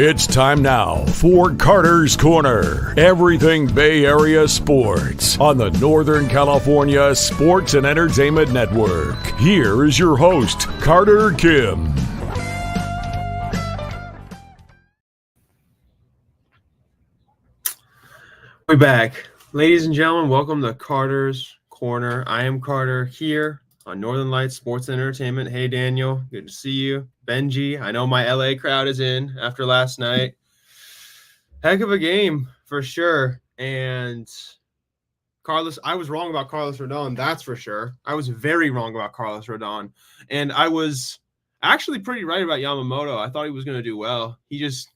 It's time now for Carter's Corner. Everything Bay Area sports on the Northern California Sports and Entertainment Network. Here is your host, Carter Kim. We're back. Ladies and gentlemen, welcome to Carter's Corner. I am Carter here on Northern Lights Sports and Entertainment. Hey, Daniel. Good to see you. Benji, I know my LA crowd is in after last night. Heck of a game for sure. And Carlos, I was wrong about Carlos Rodon, that's for sure. I was very wrong about Carlos Rodon. And I was actually pretty right about Yamamoto. I thought he was going to do well. That's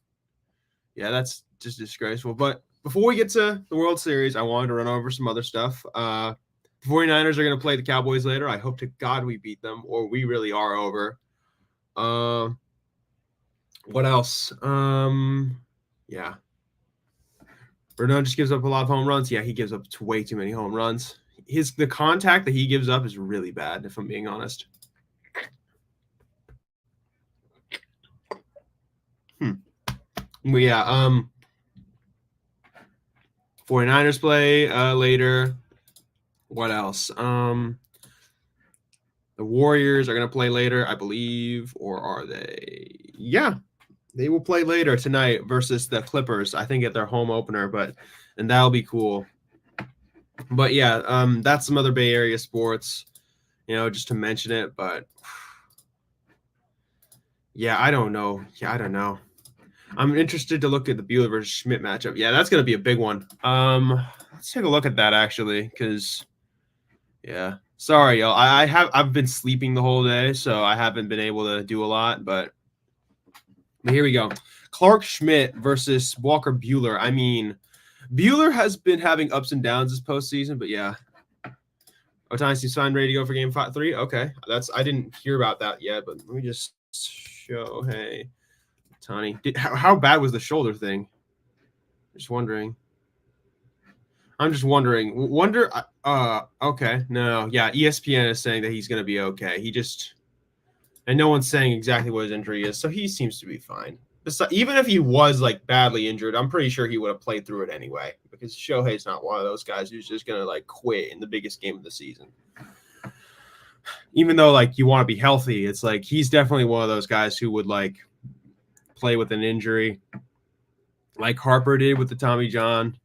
just disgraceful. But before we get to the World Series, I wanted to run over some other stuff. The 49ers are going to play the Cowboys later. I hope to God we beat them, or we really are over. What else? Rodon just gives up a lot of home runs. Yeah, he gives up way too many home runs. The contact that he gives up is really bad, if I'm being honest. But yeah, 49ers play later. What else? The Warriors are going to play later, I believe, or are they? Yeah, they will play later tonight versus the Clippers, I think at their home opener, and that'll be cool. But yeah, that's some other Bay Area sports, just to mention it. But yeah, I don't know. I'm interested to look at the Buehler versus Schmidt matchup. Yeah, that's going to be a big one. Let's take a look at that actually, because yeah. Sorry, y'all. I've been sleeping the whole day, so I haven't been able to do a lot. But here we go. Clarke Schmidt versus Walker Buehler. I mean, Buehler has been having ups and downs this postseason, but yeah. Ohtani signed, ready to go for Game 3. Okay, I didn't hear about that yet, but let me just show. Hey, Ohtani, how bad was the shoulder thing? Just wondering. I'm just wondering. Okay. No. Yeah, ESPN is saying that he's going to be okay. And no one's saying exactly what his injury is, so he seems to be fine. Even if he was, badly injured, I'm pretty sure he would have played through it anyway, because Shohei's not one of those guys who's just going to, quit in the biggest game of the season. Even though, you want to be healthy, it's he's definitely one of those guys who would, play with an injury, like Harper did with the Tommy John.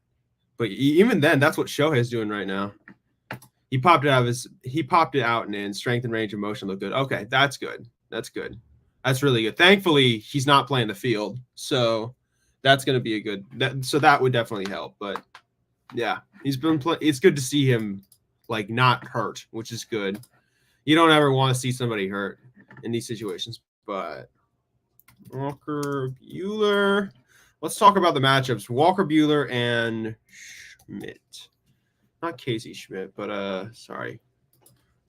But even then, that's what Shohei's doing right now. He popped it out and in. Strength and range of motion look good. Okay, that's good. That's really good. Thankfully, he's not playing the field, so that's going to be so that would definitely help. But yeah, he's been it's good to see him not hurt, which is good. You don't ever want to see somebody hurt in these situations. But Walker Buehler. Let's talk about the matchups. Walker Buehler and Schmidt. Not Casey Schmidt, but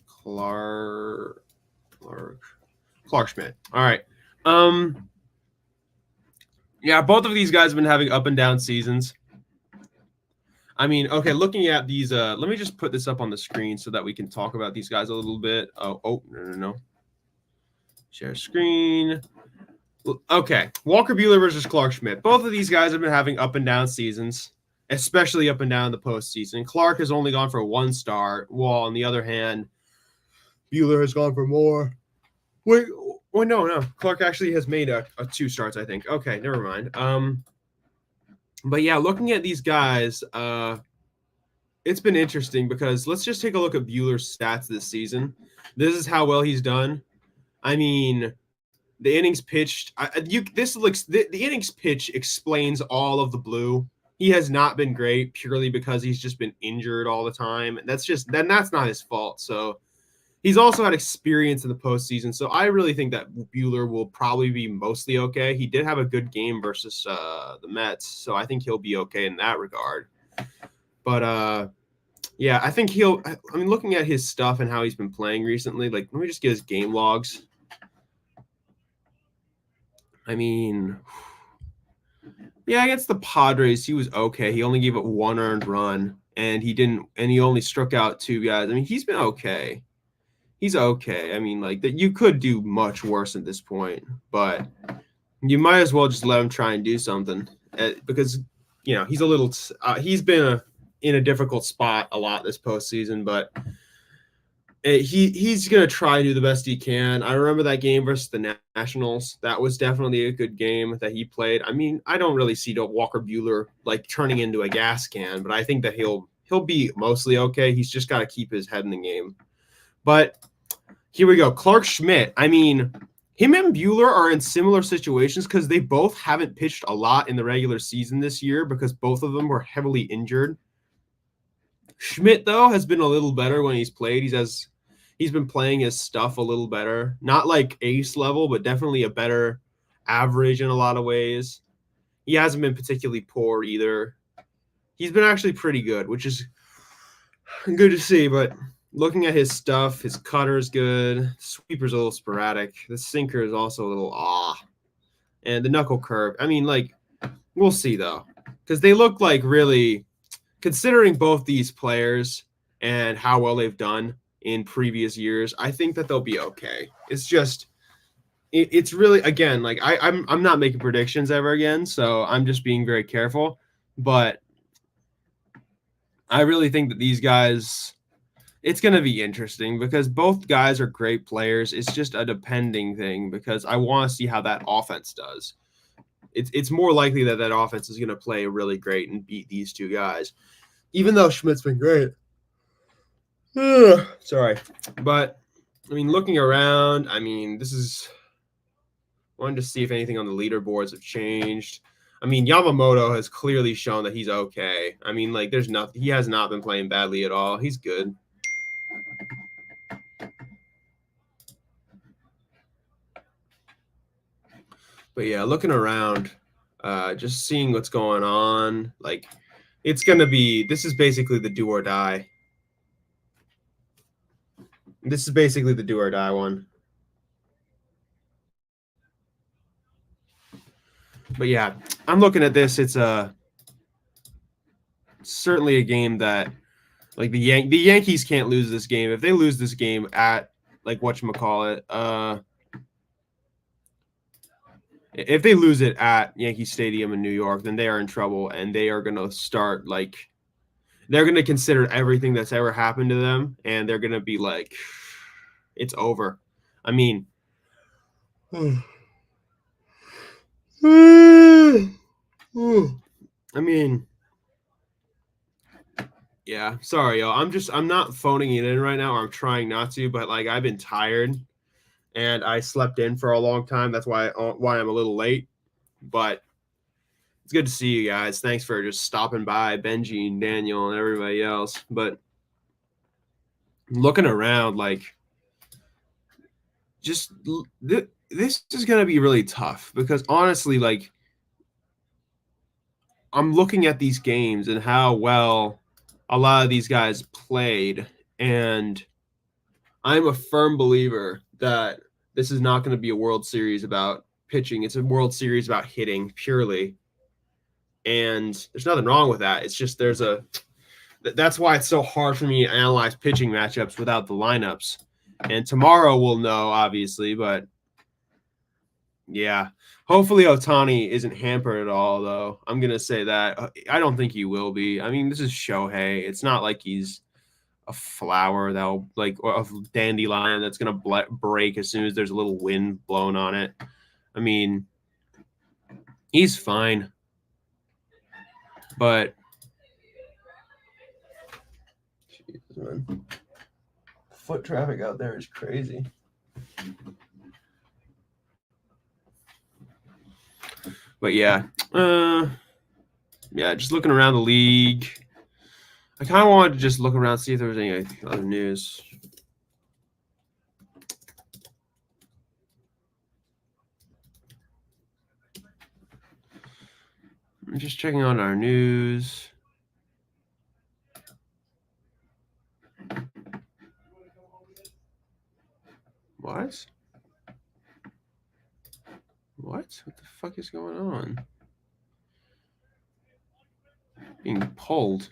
Clarke Schmidt. All right. Yeah, both of these guys have been having up and down seasons. I mean, okay, looking at these, let me just put this up on the screen so that we can talk about these guys a little bit. No. Share screen. Okay, Walker Buehler versus Clarke Schmidt. Both of these guys have been having up and down seasons, especially up and down the postseason. Clarke has only gone for one start, while on the other hand, Buehler has gone for more. Wait, no. Clarke actually has made a 2 starts, I think. Okay, never mind. But yeah, looking at these guys, it's been interesting because let's just take a look at Buehler's stats this season. This is how well he's done. I mean, the innings pitched. The innings pitch explains all of the blue. He has not been great purely because he's just been injured all the time, and that's not his fault. So he's also had experience in the postseason. So I really think that Buehler will probably be mostly okay. He did have a good game versus the Mets, so I think he'll be okay in that regard. But yeah, I think looking at his stuff and how he's been playing recently, let me just get his game logs. I mean, yeah, against the Padres, he was okay. He only gave up 1 earned run, and he only struck out 2 guys. I mean, he's been okay. He's okay. I mean, you could do much worse at this point, but You might as well just let him try and do something because he's a little. He's been in a difficult spot a lot this postseason, but he's gonna try to do the best he can. I remember that game versus the Nationals. That was definitely a good game that he played. I mean, I don't really see Walker Buehler like turning into a gas can, but I think that he'll be mostly okay. He's just got to keep his head in the game. But here we go. Clark Schmidt. I mean, him and Buehler are in similar situations because they both haven't pitched a lot in the regular season this year because both of them were heavily injured. Schmidt, though, has been a little better when he's played. He's been playing his stuff a little better. Not like ace level, but definitely a better average in a lot of ways. He hasn't been particularly poor either. He's been actually pretty good, which is good to see, but looking at his stuff, his cutter is good. The sweeper's a little sporadic. The sinker is also a little and the knuckle curve. I mean, like, we'll see though, because they look like really, considering both these players and how well they've done in previous years, I think that they'll be okay. It's just, it's really, again, like I'm not making predictions ever again, so I'm just being very careful. But I really think that these guys, it's going to be interesting because both guys are great players. It's just a depending thing because I want to see how that offense does. It's more likely that offense is going to play really great and beat these two guys, even though Schmidt's been great. Sorry. But, I mean, looking around, I mean, wanted to see if anything on the leaderboards have changed. I mean, Yamamoto has clearly shown that he's okay. I mean, like, he has not been playing badly at all. He's good. But yeah, looking around, just seeing what's going on, like this is basically the do or die. This is basically the do or die one. But yeah, I'm looking at this. It's certainly a game that, like, the Yankees can't lose this game. If they lose this game at, like, whatchamacallit, if they lose it at Yankee Stadium in New York, then they are in trouble, and they are going to start, like, they're going to consider everything that's ever happened to them, and they're going to be like, it's over. I mean, yeah, sorry, yo. I'm not phoning it in right now, or I'm trying not to, but like I've been tired and I slept in for a long time. That's why I'm a little late. But it's good to see you guys. Thanks for just stopping by, Benji and Daniel and everybody else. But looking around, like, just this is going to be really tough because honestly, like, I'm looking at these games and how well a lot of these guys played, and I'm a firm believer that this is not going to be a World Series about pitching. It's a World Series about hitting purely. And there's nothing wrong with that. It's just that's why it's so hard for me to analyze pitching matchups without the lineups. And tomorrow we'll know, obviously, but yeah. Hopefully Ohtani isn't hampered at all, though. I'm going to say that. I don't think he will be. I mean, this is Shohei. It's not like he's a flower that'll, like, a dandelion that's going to break as soon as there's a little wind blowing on it. I mean, he's fine. But Jesus, man. Foot traffic out there is crazy. But yeah, just looking around the league. I kind of wanted to just look around, see if there was any other news. I'm just checking on our news. What? What? What the fuck is going on? Being pulled.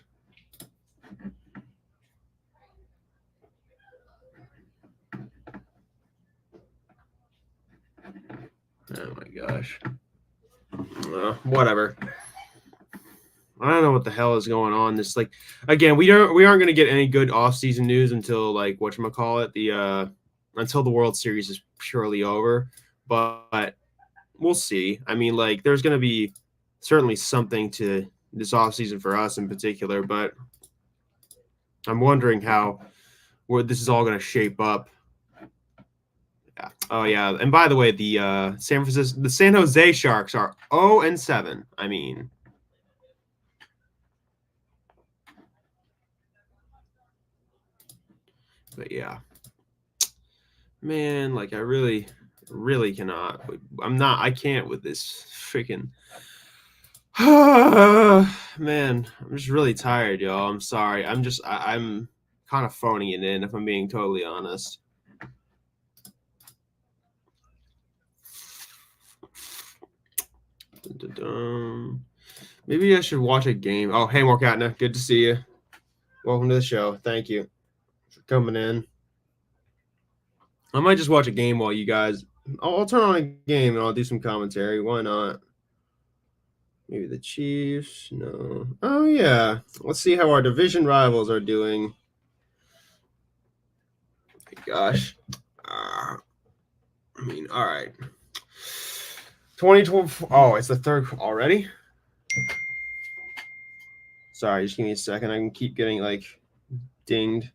Oh my gosh. Whatever. I don't know what the hell is going on. This like again, we aren't going to get any good off-season news until like whatchamacallit, the until the World Series is purely over. But we'll see. I mean, like there's going to be certainly something to this off-season for us in particular, but I'm wondering where this is all going to shape up. Yeah. Oh yeah, and by the way, the San Jose Sharks are 0-7. I mean, but yeah, man, like I really cannot. I can't with this freaking. Man, I'm just really tired, y'all. I'm sorry. I'm kind of phoning it in, if I'm being totally honest. Maybe I should watch a game. Oh, hey, Morkatna. Good to see you. Welcome to the show. Thank you for coming in. I might just watch a game while you guys. I'll turn on a game and I'll do some commentary. Why not? Maybe the Chiefs. No. Oh, yeah. Let's see how our division rivals are doing. Gosh. I mean, all right. 2012. Oh, it's the third already? Sorry, just give me a second. I can keep getting, like, dinged.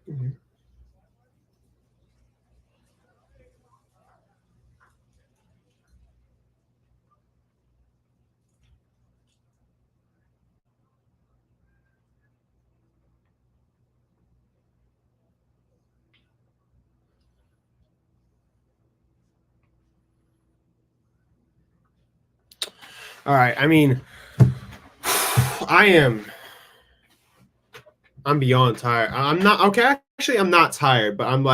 Mm-hmm. All right. I mean, I'm beyond tired. I'm not okay. Actually, I'm not tired, but I'm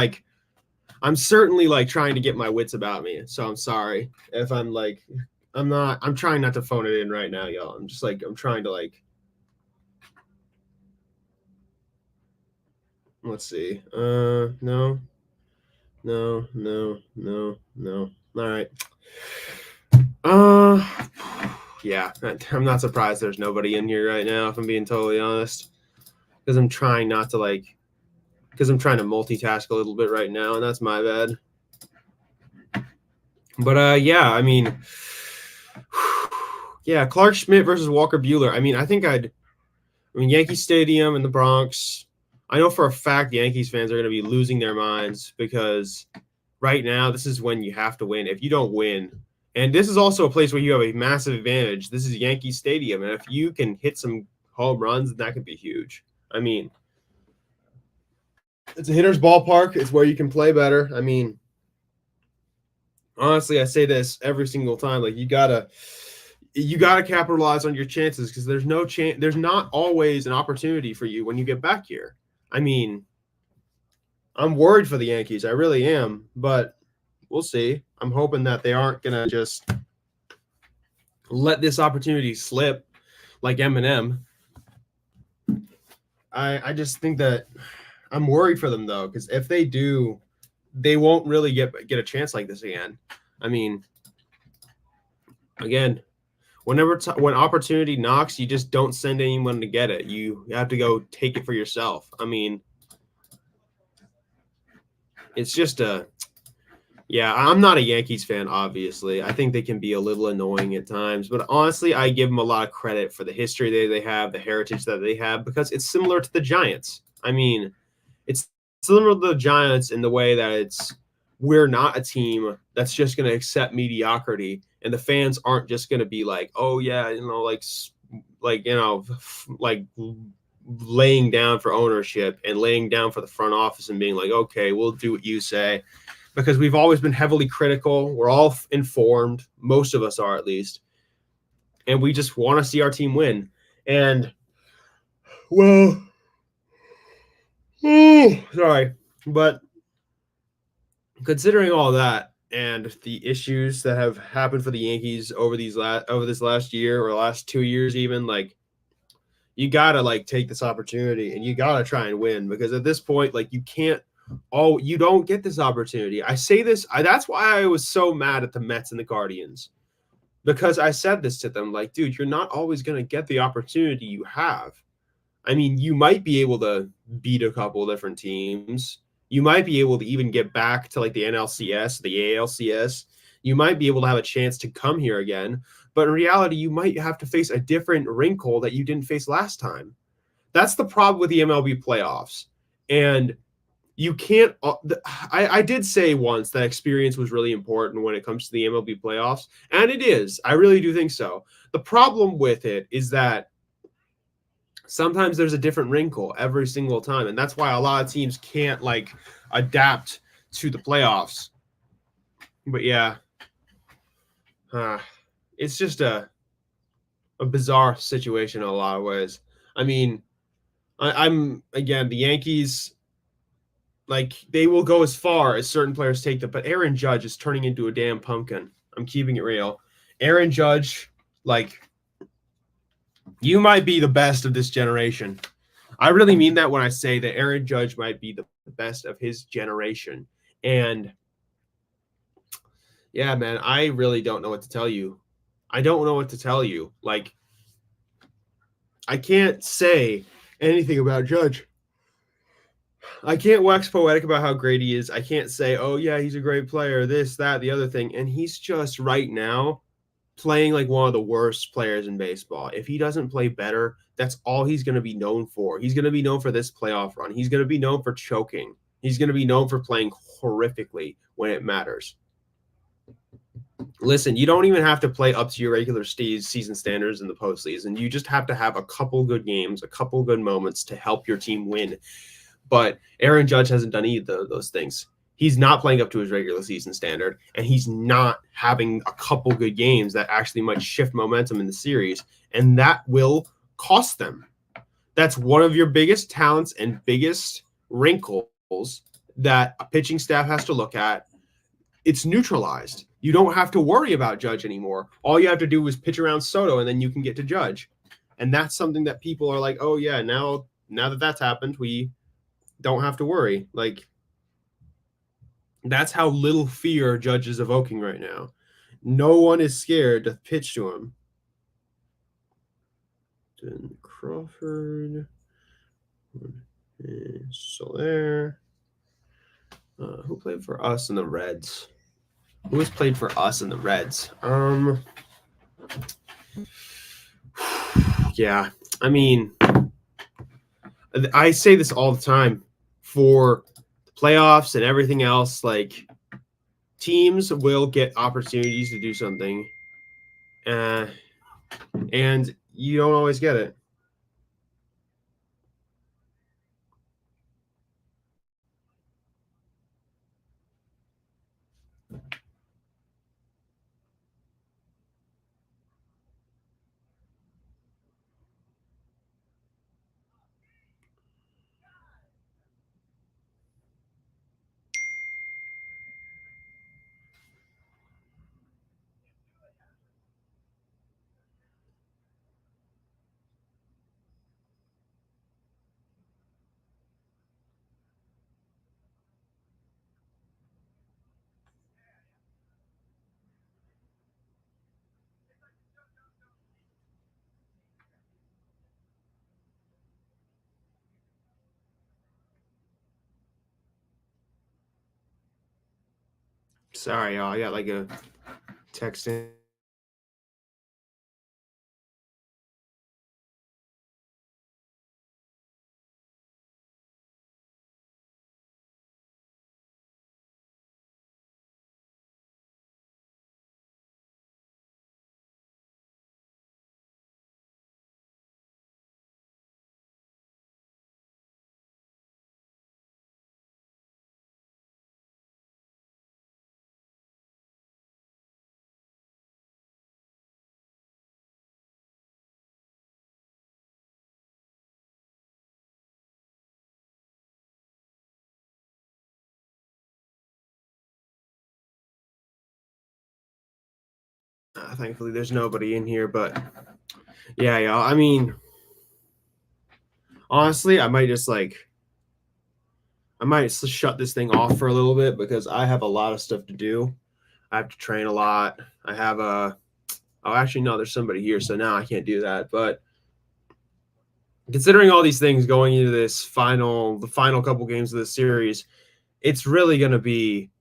certainly like trying to get my wits about me. So I'm sorry if I'm like, I'm trying not to phone it in right now, y'all. I'm just like, I'm trying to like, let's see. No. All right. Yeah, I'm not surprised there's nobody in here right now, if I'm being totally honest, because I'm trying not to because I'm trying to multitask a little bit right now, and that's my bad. But yeah, I mean, yeah, Clark Schmidt versus Walker Buehler. I mean, Yankee Stadium in the Bronx. I know for a fact Yankees fans are going to be losing their minds because right now this is when you have to win. If you don't win, and this is also a place where you have a massive advantage. This is Yankee Stadium, and if you can hit some home runs, that could be huge. I mean, it's a hitter's ballpark. It's where you can play better. I mean, honestly, I say this every single time. Like you gotta capitalize on your chances because there's no chance. There's not always an opportunity for you when you get back here. I mean, I'm worried for the Yankees. I really am, but we'll see. I'm hoping that they aren't gonna just let this opportunity slip like Eminem. I just think that I'm worried for them though, because if they do, they won't really get a chance like this again. I mean, again, when opportunity knocks, you just don't send anyone to get it. You have to go take it for yourself. I mean, it's just yeah, I'm not a Yankees fan, obviously. I think they can be a little annoying at times, but honestly, I give them a lot of credit for the history they have, the heritage that they have, because it's similar to the Giants. I mean, it's similar to the Giants in the way that we're not a team that's just going to accept mediocrity, and the fans aren't just going to be like, oh yeah, like laying down for ownership and laying down for the front office and being like, okay, we'll do what you say, because we've always been heavily critical. We're all informed, most of us are at least, and we just want to see our team win. And well, sorry, but considering all that and the issues that have happened for the Yankees over this last year or last 2 years, even, like, you gotta take this opportunity and you gotta try and win, because at this point, like, you can't oh, you don't get this opportunity. I say this, that's why I was so mad at the Mets and the Guardians, because I said this to them, like, dude, you're not always going to get the opportunity you have. I mean, you might be able to beat a couple different teams. You might be able to even get back to like the NLCS, the ALCS. You might be able to have a chance to come here again. But in reality, you might have to face a different wrinkle that you didn't face last time. That's the problem with the MLB playoffs. And you can't. I did say once that experience was really important when it comes to the MLB playoffs, and it is. I really do think so. The problem with it is that sometimes there's a different wrinkle every single time, and that's why a lot of teams can't like adapt to the playoffs. But yeah, it's just a bizarre situation in a lot of ways. I mean, I'm again, the Yankees, like, they will go as far as certain players take them, but Aaron Judge is turning into a damn pumpkin. I'm keeping it real. Aaron Judge, like, you might be the best of this generation. I really mean that when I say that Aaron Judge might be the best of his generation. And yeah, man, I really don't know what to tell you. I don't know what to tell you. Like, I can't say anything about Judge. I can't wax poetic about how great he is. I can't say, oh, yeah, he's a great player, this, that, the other thing. And he's just right now playing like one of the worst players in baseball. If he doesn't play better, that's all he's going to be known for. He's going to be known for this playoff run. He's going to be known for choking. He's going to be known for playing horrifically when it matters. Listen, you don't even have to play up to your regular season standards in the postseason. You just have to have a couple good games, a couple good moments to help your team win. But Aaron Judge hasn't done either of those things. He's not playing up to his regular season standard, and he's not having a couple good games that actually might shift momentum in the series, and that will cost them. That's one of your biggest talents and biggest wrinkles that a pitching staff has to look at. It's neutralized. You don't have to worry about Judge anymore. All you have to do is pitch around Soto, and then you can get to Judge. And that's something that people are like, oh, yeah, now that that's happened, we don't have to worry. Like, that's how little fear Judge is evoking right now. No one is scared to pitch to him. Then Crawford. Soler. Who played for us in the Reds? Who has played for us in the Reds? Yeah, I mean, I say this all the time for the playoffs and everything else. Like, teams will get opportunities to do something, and you don't always get it. Sorry, y'all. I got like a text in. Thankfully, there's nobody in here, but yeah, y'all. I mean, honestly, I might just like I might shut this thing off for a little bit because I have a lot of stuff to do. I have to train a lot. I have a. Oh, actually, no, there's somebody here, so now I can't do that. But considering all these things going into the final couple games of the series, it's really going to be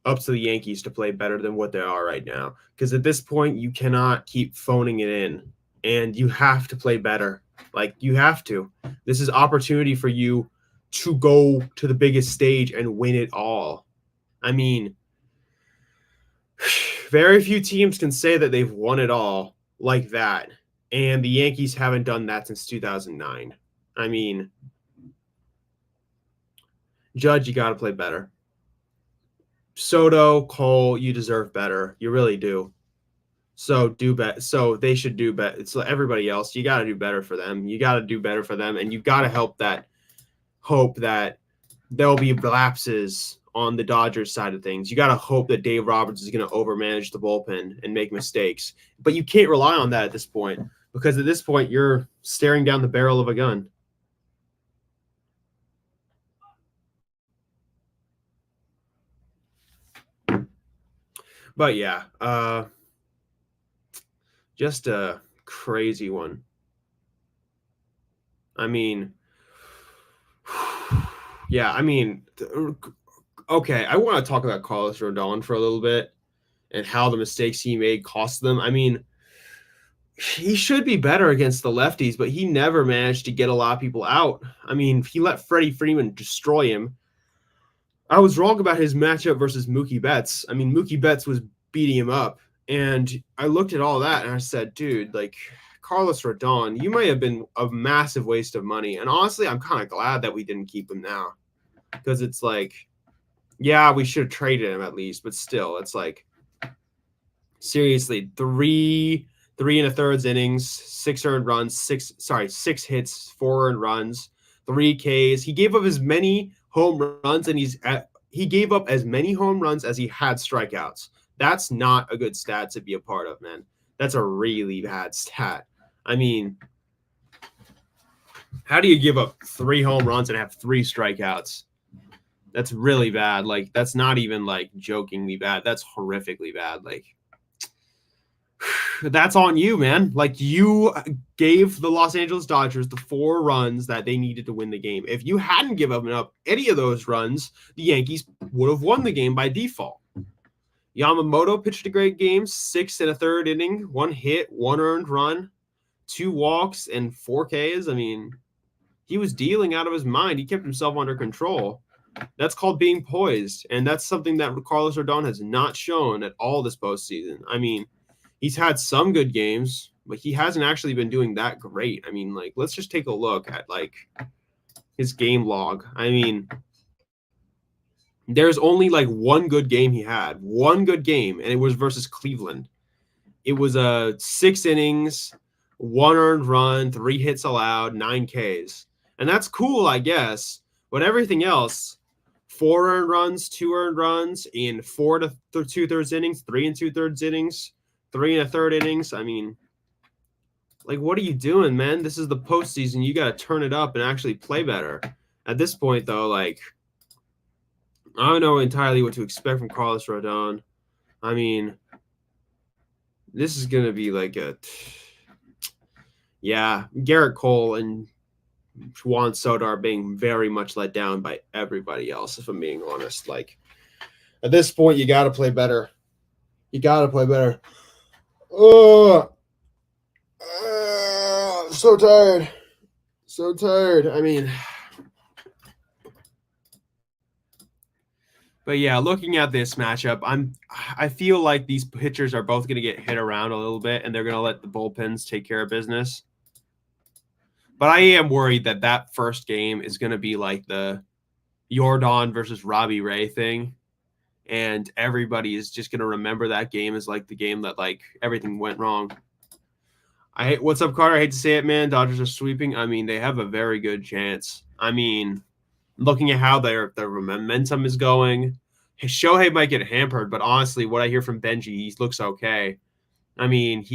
up to the Yankees to play better than what they are right now. Because at this point, you cannot keep phoning it in, and you have to play better. Like, you have to. This is opportunity for you to go to the biggest stage and win it all. I mean, very few teams can say that they've won it all like that. And the Yankees haven't done that since 2009. I mean, Judge, you got to play better. Soto, Cole, you deserve better. You really do. So do better. So they should do better. It's like everybody else. You got to do better for them. You got to do better for them, and you got to hope that there'll be lapses on the Dodgers side of things. You got to hope that Dave Roberts is going to overmanage the bullpen and make mistakes, but you can't rely on that at this point because at this point you're staring down the barrel of a gun. But yeah, just a crazy one. I mean, yeah, I mean, okay, I want to talk about Carlos Rodon for a little bit and how the mistakes he made cost them. I mean, he should be better against the lefties, but he never managed to get a lot of people out. I mean, he let Freddie Freeman destroy him. I was wrong about his matchup versus Mookie Betts. I mean, Mookie Betts was beating him up. And I looked at all that and I said, dude, like, Carlos Rodon, you might have been a massive waste of money. And honestly, I'm kind of glad that we didn't keep him now. Because it's like, yeah, we should have traded him at least. But still, it's like, seriously, three and a third innings, 6 earned runs, 6 hits, 4 earned runs, 3 Ks. He gave up as many home runs and he gave up as many home runs as he had strikeouts. That's not a good stat to be a part of, man. That's a really bad stat. I mean, how do you give up 3 home runs and have 3 strikeouts? That's really bad. Like, that's not even like jokingly bad. That's horrifically bad. Like, that's on you, man. Like, you gave the Los Angeles Dodgers the 4 runs that they needed to win the game. If you hadn't given up any of those runs, the Yankees would have won the game by default. Yamamoto pitched a great game, 6 and a third inning, 1 hit, 1 earned run, 2 walks, and 4 Ks. I mean, he was dealing out of his mind. He kept himself under control. That's called being poised, and that's something that Carlos Rodon has not shown at all this postseason. I mean, he's had some good games, but he hasn't actually been doing that great. I mean, like, let's just take a look at, like, his game log. I mean, there's only, like, one good game he had. One good game, and it was versus Cleveland. It was 6 innings, 1 earned run, 3 hits allowed, 9 Ks. And that's cool, I guess, but everything else, 4 earned runs, 2 earned runs in 4 2/3 innings, 3 2/3 innings, 3 1/3 innings. I mean, like, what are you doing, man? This is the postseason. You got to turn it up and actually play better. At this point, though, like, I don't know entirely what to expect from Carlos Rodon. I mean, this is going to be like Garrett Cole and Juan Soto are being very much let down by everybody else, if I'm being honest. Like, at this point, you got to play better. You got to play better. So tired. So tired. I mean, but yeah, looking at this matchup, I feel like these pitchers are both going to get hit around a little bit, and they're going to let the bullpens take care of business. But I am worried that first game is going to be like the Yordan versus Robbie Ray thing. And everybody is just going to remember that game as like the game that like everything went wrong. What's up, Carter? I hate to say it, man. Dodgers are sweeping. I mean, they have a very good chance. I mean, looking at how their momentum is going, Shohei might get hampered, but honestly, what I hear from Benji, he looks okay. I mean,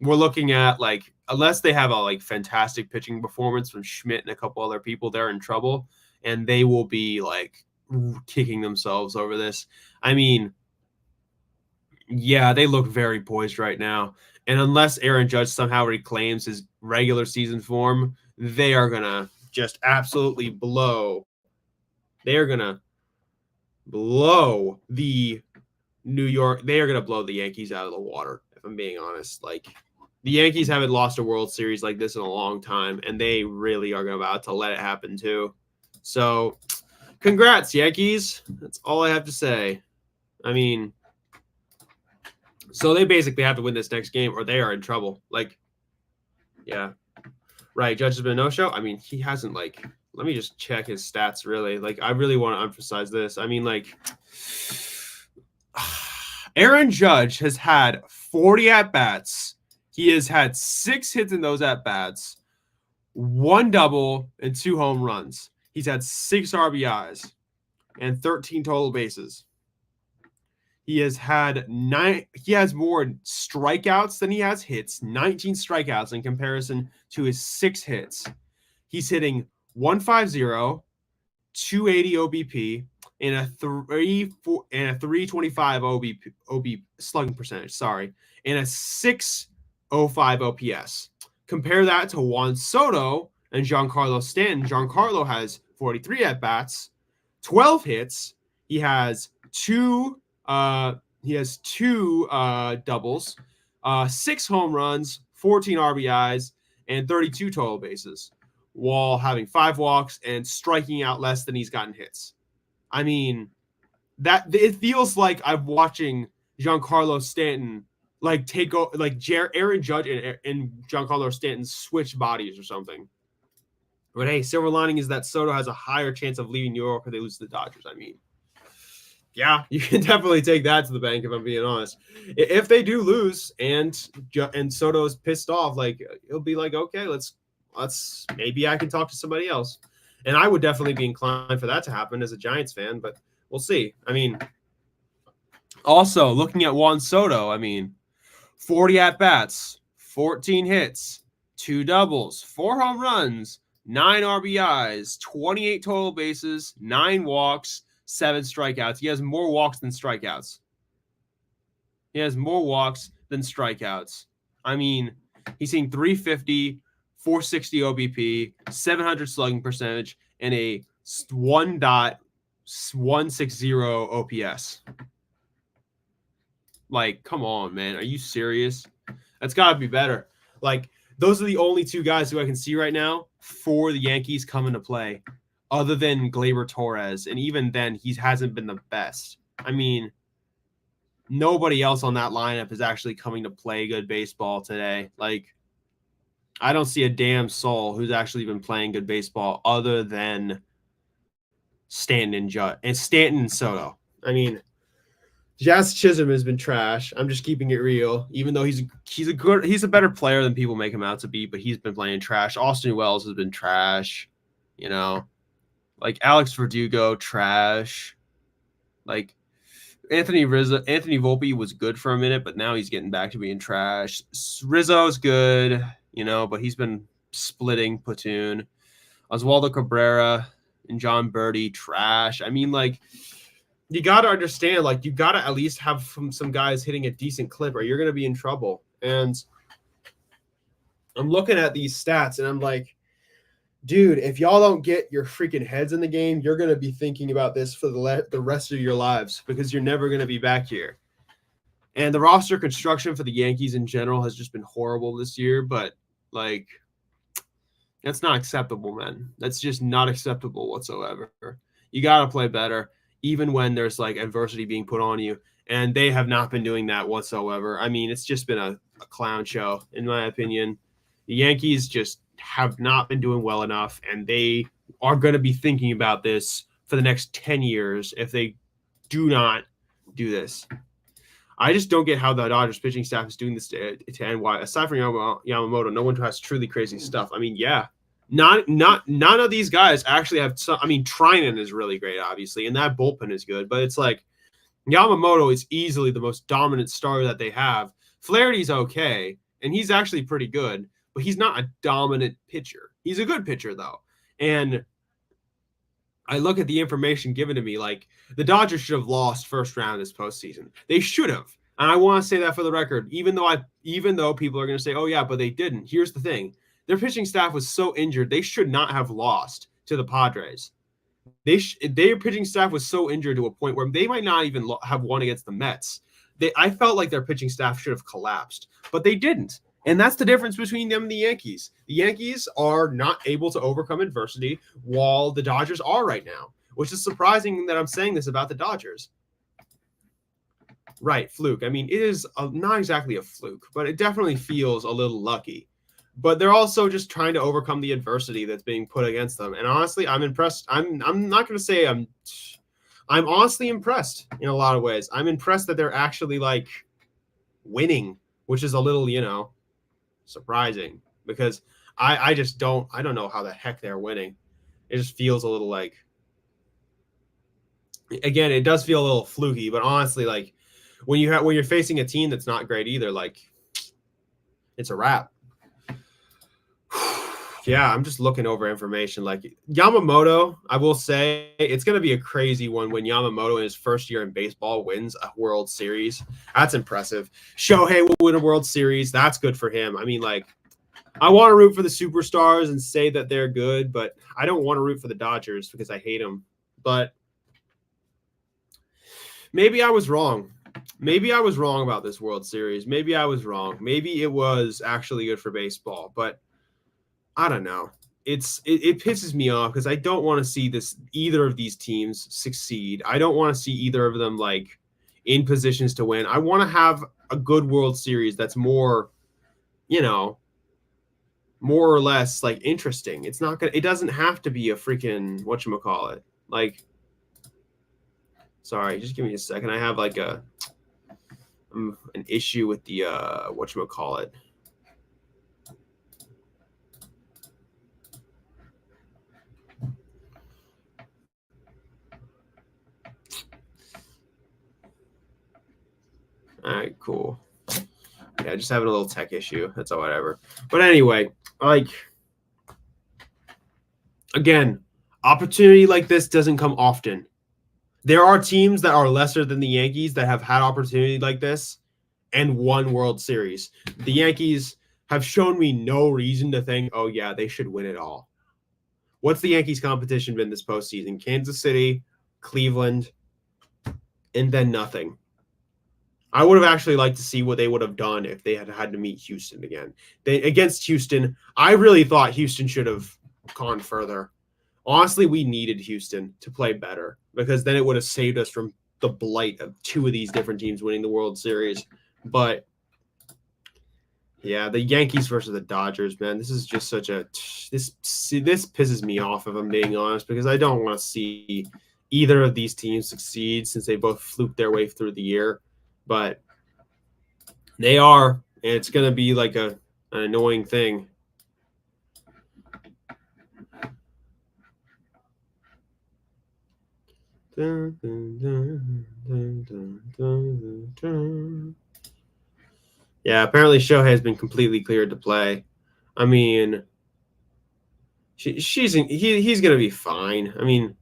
we're looking at, like, unless they have a like fantastic pitching performance from Schmidt and a couple other people, they're in trouble. and they will be like kicking themselves over this. I mean, yeah, they look very poised right now. And unless Aaron Judge somehow reclaims his regular season form, they are going to just absolutely blow. They are going to blow the they are going to blow the Yankees out of the water, if I'm being honest. Like, the Yankees haven't lost a World Series like this in a long time, and they really are about to let it happen too. So, congrats, Yankees. That's all I have to say. I mean, so they basically have to win this next game or they are in trouble. Like, yeah. Right, Judge has been a no-show. I mean, he hasn't, like, let me just check his stats, really. Like, I really want to emphasize this. I mean, like, Aaron Judge has had 40 at-bats. He has had 6 hits in those at-bats, 1 double, and 2 home runs. He's had 6 RBIs and 13 total bases. He has had 9. He has more strikeouts than he has hits, 19 strikeouts in comparison to his 6 hits. He's hitting 150, 280 OBP, and a 325 OB slugging percentage, and a 605 OPS. Compare that to Juan Soto and Giancarlo Stanton. Giancarlo has 43 at-bats, 12 hits. He has 2 doubles, 6 home runs, 14 RBIs, and 32 total bases, while having 5 walks and striking out less than he's gotten hits. I mean, that it feels like I'm watching Giancarlo Stanton like take over, like Aaron Judge and Giancarlo Stanton switch bodies or something. But hey, silver lining is that Soto has a higher chance of leaving New York if they lose to the Dodgers. I mean, yeah, you can definitely take that to the bank if I'm being honest. If they do lose and Soto's pissed off, like, he'll be like, okay, let's maybe I can talk to somebody else. And I would definitely be inclined for that to happen as a Giants fan, but we'll see. I mean, also looking at Juan Soto, I mean, 40 at-bats, 14 hits, 2 doubles, 4 home runs, 9 RBIs, 28 total bases, 9 walks, 7 strikeouts. He has more walks than strikeouts. I mean, he's seeing 350, 460 OBP, 700 slugging percentage, and a 1.160 OPS. Like, come on, man. Are you serious? That's got to be better. Like, those are the only 2 guys who I can see right now for the Yankees coming to play, other than Gleyber Torres. And even then, he hasn't been the best. I mean, nobody else on that lineup is actually coming to play good baseball today. Like, I don't see a damn soul who's actually been playing good baseball other than Stanton and Soto. I mean, Jazz Chisholm has been trash. I'm just keeping it real. Even though he's a better player than people make him out to be, but he's been playing trash. Austin Wells has been trash. You know, like Alex Verdugo, trash. Like Anthony Volpe was good for a minute, but now he's getting back to being trash. Rizzo's good, you know, but he's been splitting platoon. Oswaldo Cabrera and John Birdie, trash. I mean, like, you got to understand, like, you got to at least have some guys hitting a decent clip or you're going to be in trouble. And I'm looking at these stats and I'm like, dude, if y'all don't get your freaking heads in the game, you're going to be thinking about this for the rest of your lives because you're never going to be back here. And the roster construction for the Yankees in general has just been horrible this year, but, like, that's not acceptable, man. That's just not acceptable whatsoever. You got to play better, even when there's, like, adversity being put on you. And they have not been doing that whatsoever. I mean, it's just been a clown show, in my opinion. The Yankees just have not been doing well enough, and they are going to be thinking about this for the next 10 years if they do not do this. I just don't get how the Dodgers pitching staff is doing this to NY. Aside from Yamamoto, no one has truly crazy stuff. I mean, yeah, none of these guys actually have some. I mean, Trinan is really great, obviously, and that bullpen is good, but it's like Yamamoto is easily the most dominant starter that they have. Flaherty's okay, and he's actually pretty good, but he's not a dominant pitcher. He's a good pitcher, though. And I look at the information given to me, like the Dodgers should have lost first round this postseason. They should have. And I want to say that for the record, even though people are going to say, "Oh yeah, but they didn't." Here's the thing. Their pitching staff was so injured, they should not have lost to the Padres. Their pitching staff was so injured to a point where they might not even have won against the Mets. I felt like their pitching staff should have collapsed, but they didn't. And that's the difference between them and the Yankees. The Yankees are not able to overcome adversity, while the Dodgers are right now, which is surprising that I'm saying this about the Dodgers. Right, fluke. I mean, it is not exactly a fluke, but it definitely feels a little lucky. But they're also just trying to overcome the adversity that's being put against them. And honestly, I'm impressed. I'm not going to say I'm honestly impressed in a lot of ways. I'm impressed that they're actually like winning, which is a little, surprising, because I don't know how the heck they're winning. It just feels a little like, again, it does feel a little fluky, but honestly, like when you're facing a team that's not great either, like it's a wrap. Yeah, I'm just looking over information. Like Yamamoto, I will say it's going to be a crazy one when Yamamoto in his first year in baseball wins a World Series. That's impressive. Shohei will win a World Series. That's good for him. I mean, like, I want to root for the superstars and say that they're good, but I don't want to root for the Dodgers because I hate them. But maybe I was wrong. Maybe I was wrong about this World Series. Maybe I was wrong. Maybe it was actually good for baseball, but I don't know. It pisses me off because I don't want to see either of these teams succeed. I don't want to see either of them like in positions to win. I want to have a good World Series that's more, more or less like interesting. It doesn't have to be a freaking whatchamacallit. Like, sorry, just give me a second. I have like an issue with the whatchamacallit. All right, cool. Yeah, just having a little tech issue. That's all, whatever. But anyway, like, again, opportunity like this doesn't come often. There are teams that are lesser than the Yankees that have had opportunity like this and won World Series. The Yankees have shown me no reason to think, oh, yeah, they should win it all. What's the Yankees' competition been this postseason? Kansas City, Cleveland, and then nothing. I would have actually liked to see what they would have done if they had to meet Houston again. Against Houston, I really thought Houston should have gone further. Honestly, we needed Houston to play better because then it would have saved us from the blight of two of these different teams winning the World Series. But yeah, the Yankees versus the Dodgers, man, this is just this pisses me off, if I'm being honest, because I don't want to see either of these teams succeed since they both fluked their way through the year. But they are, and it's going to be like an annoying thing. Yeah, apparently Shohei has been completely cleared to play. I mean, he's going to be fine. I mean,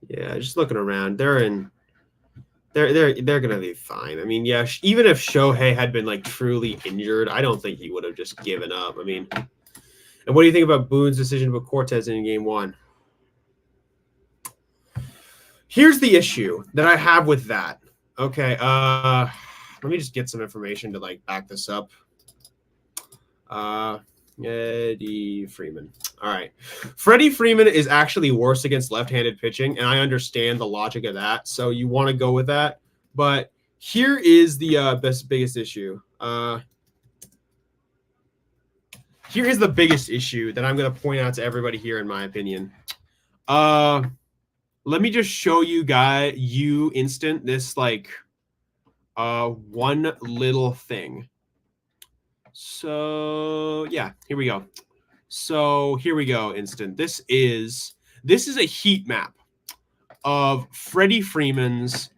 yeah, just looking around, they're gonna be fine. I mean, yeah, even if Shohei had been like truly injured, I don't think he would have just given up. I mean, and what do you think about Boone's decision to put Cortez in Game 1? Here's the issue that I have with that. Okay, let me just get some information to like back this up. Eddie Freeman. All right. Freddie Freeman is actually worse against left-handed pitching, and I understand the logic of that. So you want to go with that. But here is the biggest issue. Here is the biggest issue that I'm going to point out to everybody here, in my opinion. Let me just show you instant this like one little thing. So yeah, here we go. So here we go, instant. This is a heat map of Freddie Freeman's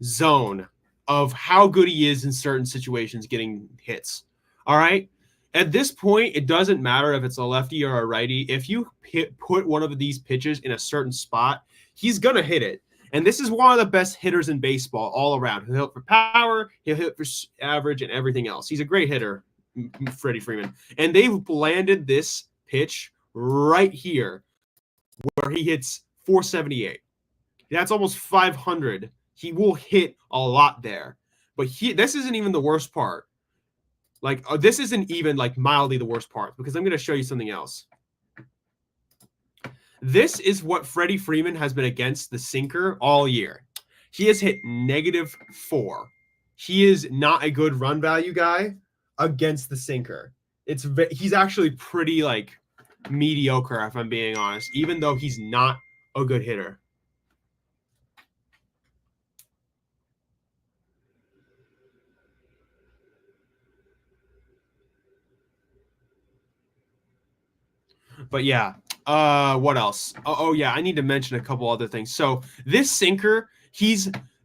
zone of how good he is in certain situations getting hits. All right. At this point, it doesn't matter if it's a lefty or a righty. If you put one of these pitches in a certain spot, he's going to hit it. And this is one of the best hitters in baseball all around. He'll hit for power, he'll hit for average, and everything else. He's a great hitter, Freddie Freeman. And they've landed this pitch right here where he hits 478. That's almost 500. He will hit a lot there. But this isn't even the worst part. Like, this isn't even like mildly the worst part, because I'm going to show you something else. This is what Freddie Freeman has been against the sinker all year. He has hit -4. He is not a good run value guy against the sinker. He's actually pretty like mediocre, if I'm being honest, even though he's not a good hitter. But yeah, what else? Oh yeah, I need to mention a couple other things. So this sinker,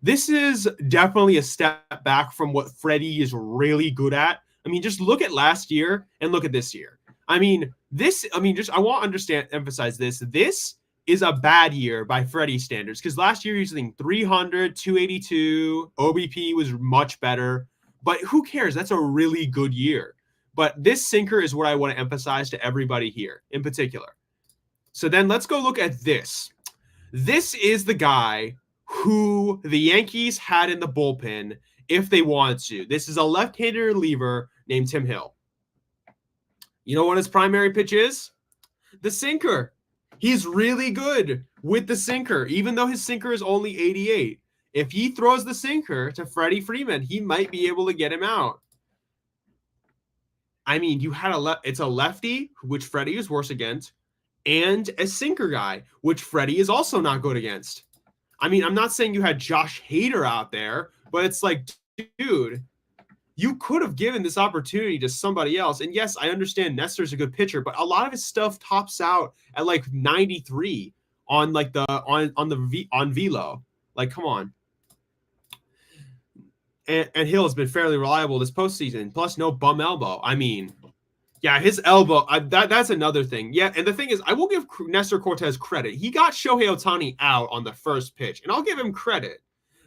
this is definitely a step back from what Freddie is really good at. I mean, just look at last year and look at this year. I mean, I want to emphasize this. This is a bad year by Freddie standards, because last year he was hitting 300, 282, OBP was much better. But who cares? That's a really good year. But this sinker is what I want to emphasize to everybody here in particular. So then let's go look at this. This is the guy who the Yankees had in the bullpen if they wanted to. This is a left-handed reliever named Tim Hill. You know what his primary pitch is? The sinker. He's really good with the sinker, even though his sinker is only 88. If he throws the sinker to Freddie Freeman, he might be able to get him out. I mean, you had it's a lefty, which Freddie is worse against, and a sinker guy, which Freddie is also not good against. I mean, I'm not saying you had Josh Hader out there, but it's like, dude, you could have given this opportunity to somebody else. And yes, I understand Nestor's a good pitcher, but a lot of his stuff tops out at like 93 on like on velo. Like, come on. And Hill has been fairly reliable this postseason. Plus, no bum elbow. I mean, yeah, his elbow. That's another thing. Yeah, and the thing is, I will give Nestor Cortes credit. He got Shohei Ohtani out on the first pitch, and I'll give him credit.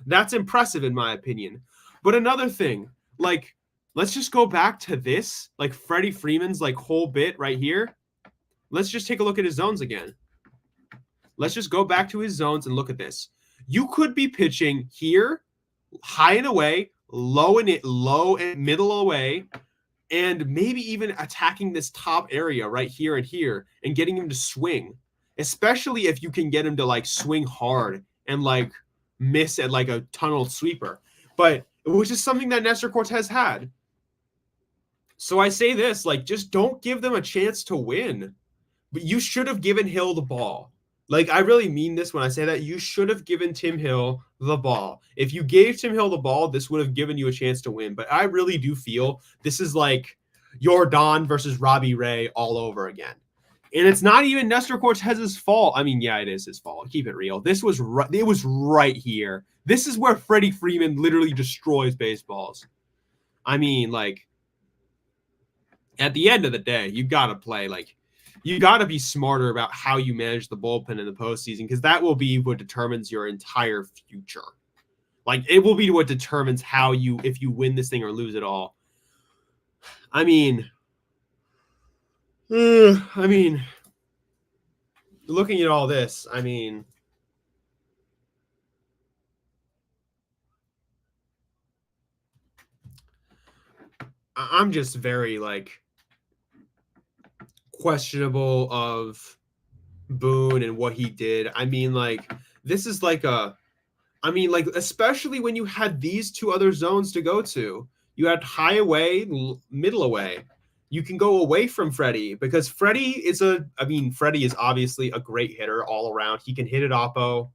That's impressive in my opinion. But another thing, like, let's just go back to this, like Freddie Freeman's like whole bit right here. Let's just take a look at his zones again. Let's just go back to his zones and look at this. You could be pitching here, high and away, low and middle away, and maybe even attacking this top area right here and here and getting him to swing, especially if you can get him to like swing hard and like miss at like a tunnel sweeper. But which is something that Nestor Cortes had. So I say this, like, just don't give them a chance to win. But you should have given Hill the ball. Like, I really mean this when I say that. You should have given Tim Hill the ball. If you gave Tim Hill the ball, this would have given you a chance to win. But I really do feel this is like Yordan versus Robbie Ray all over again. And it's not even Nestor Cortez's fault. I mean, yeah, it is his fault. Keep it real. It was right here. This is where Freddie Freeman literally destroys baseballs. I mean, like, at the end of the day, you got to play like, you got to be smarter about how you manage the bullpen in the postseason, because that will be what determines your entire future. Like, it will be what determines how if you win this thing or lose it all. I mean, looking at all this, I mean, I'm just very like questionable of Boone and what he did. I mean, like, this is like especially when you had these two other zones to go to. You had high away, middle away. You can go away from Freddie, because Freddie is obviously a great hitter all around. He can hit it oppo.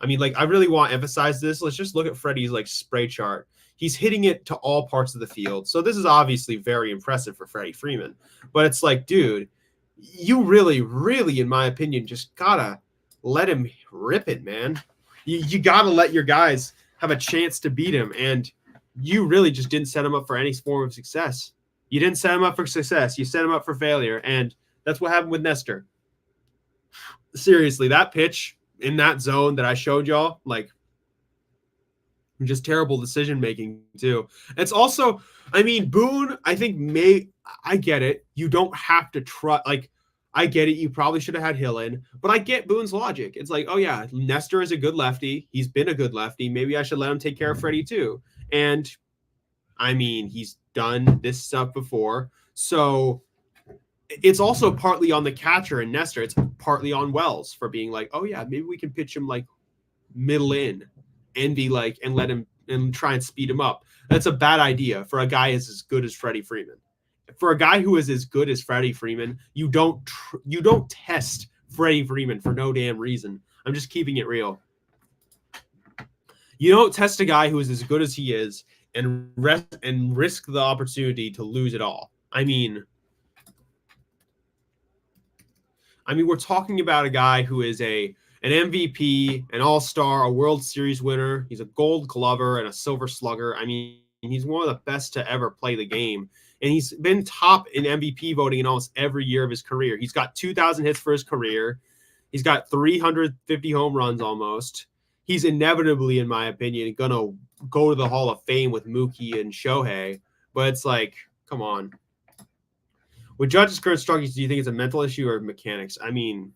I mean, like, I really want to emphasize this. Let's just look at Freddie's like spray chart. He's hitting it to all parts of the field. So this is obviously very impressive for Freddie Freeman. But it's like, dude, you really, really, in my opinion, just gotta let him rip it, man. You gotta let your guys have a chance to beat him, and you really just didn't set him up for any form of success. You didn't set him up for success. You set him up for failure, and that's what happened with Nestor. Seriously, that pitch in that zone that I showed y'all, like, just terrible decision making too. It's also, I mean, Boone, I think I get it. You don't have to trust, like, I get it. You probably should have had Hill in, but I get Boone's logic. It's like, oh yeah, Nestor is a good lefty. He's been a good lefty. Maybe I should let him take care of Freddie too. And I mean, he's done this stuff before. So it's also partly on the catcher and Nestor. It's partly on Wells for being like, oh yeah, maybe we can pitch him like middle in and be like, and let him and try and speed him up. That's a bad idea for a guy as good as Freddie Freeman. For a guy who is as good as Freddie Freeman, you don't test Freddie Freeman for no damn reason. I'm just keeping it real. You don't test a guy who is as good as he is and risk the opportunity to lose it all. I mean, we're talking about a guy who is an MVP, an all-star, a World Series winner. He's a Gold Glover and a Silver Slugger. I mean, he's one of the best to ever play the game. And he's been top in MVP voting in almost every year of his career. He's got 2,000 hits for his career. He's got 350 home runs almost. He's inevitably, in my opinion, going to go to the Hall of Fame with Mookie and Shohei. But it's like, come on. With Judge's current struggles, do you think it's a mental issue or mechanics? I mean,